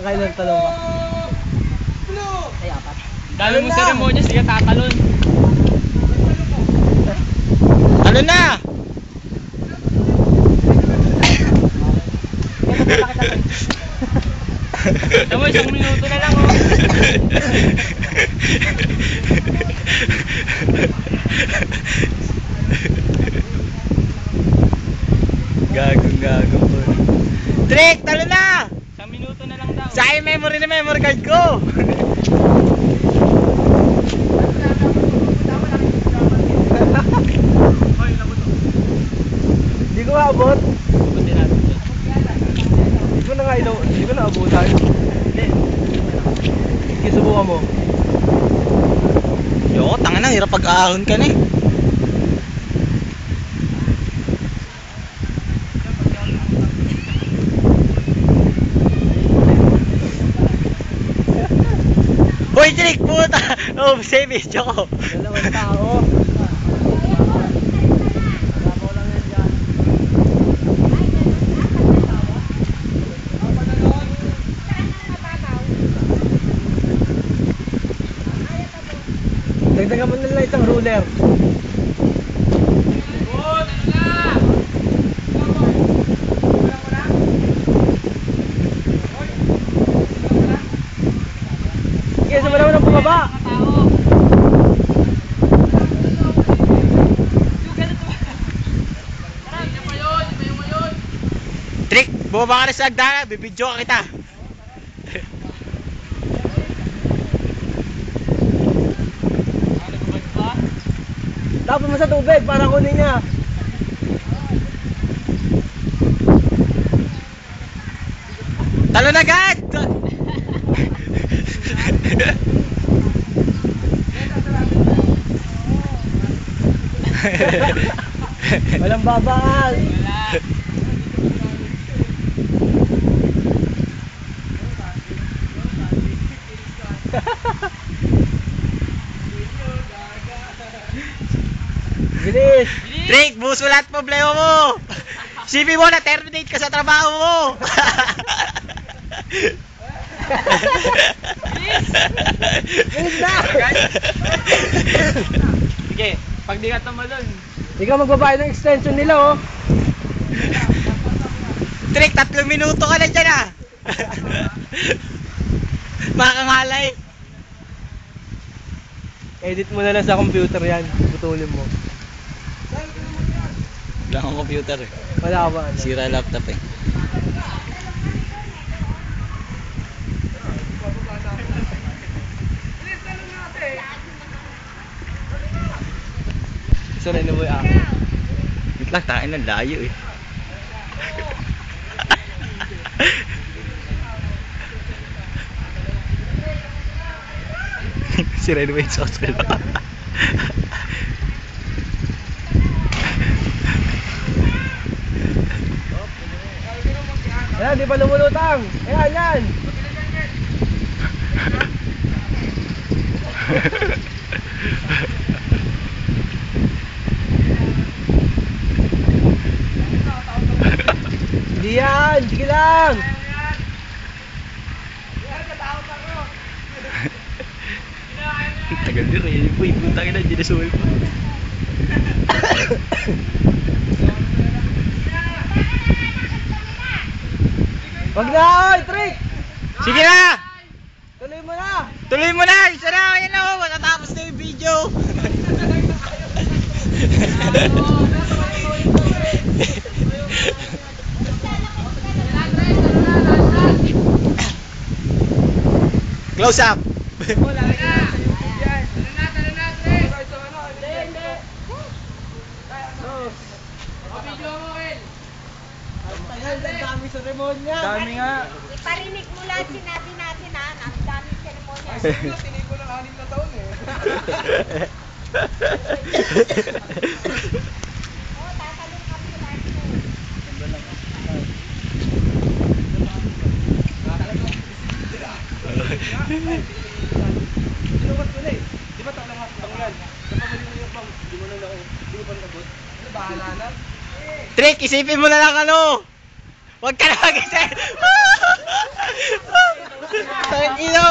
kayo ng talong ba? Ay, apat. Dami mong seremonya, sige tatalon. Talon na! Tama, 1 minuto na lang, oh. Gagong po. Trick, talo na! 1 minuto na lang daw. Sa akin memory na memory card ko. Hindi ko maabot. Buti natin yun. Hindi ko na nga hindi ko na abutan. Hindi. Sige, subukan mo. Yoko, tanga na, hirap pag-ahon ka na eh. Hoy, Trick, puta! Oh, save it, Joko. Dalawang tao. Sabaw lang yan dyan. Dagdagan mo na lang isang ruler. Sige, sa malaman ng bumaba. Trick, bumaba ka na sa agdana, bibidyo ka kita. Tapos mo sa tubig para kunin niya. Talo na agad! Walang babaan. Wala. Bilis. Trick, buhos mo lahat problema mo. Sipi mo na, terminate ka sa trabaho mo. Bilis na. Sige, pag di ka tumalon. Ikaw magbabayad ng extension nila, oh. Trick, 3 minuto ka na dyan ah. Makakangalay. Edit mo na lang sa computer yan. Putulin mo. Wala akong computer eh. Wala ka ba? Ano? Sira laptop eh. Sanay na mo yung ako. Wait lang, tain ng layo eh. Sira na ba yung sauce ko? Ayan, di pa lumulutang. Ayan, yan. Hindi yan, sige lang. Tagal din rin. Uy, puta ka na, hindi na suwal pa. Wag na, oy, Trick! Sige na! Tuloy mo na! Tuloy mo na! Isa na! Ayan na! Matatapos na yung video! Close up! Dami seremonya. Dami nga! Iparinig mo lang sinabi natin ha, ang dami seremonya. Tinig ko ng 6 na taon eh. Oo, tatalong kami lagi. Sinukat ko na eh. Di ba talang hapang yan? Kapag mo yung pang, di mo na ako, di mo pa nabot. Ano, bahala na? Trick, isipin mo na lang ano! Huwag ka na mag-isip! Ino!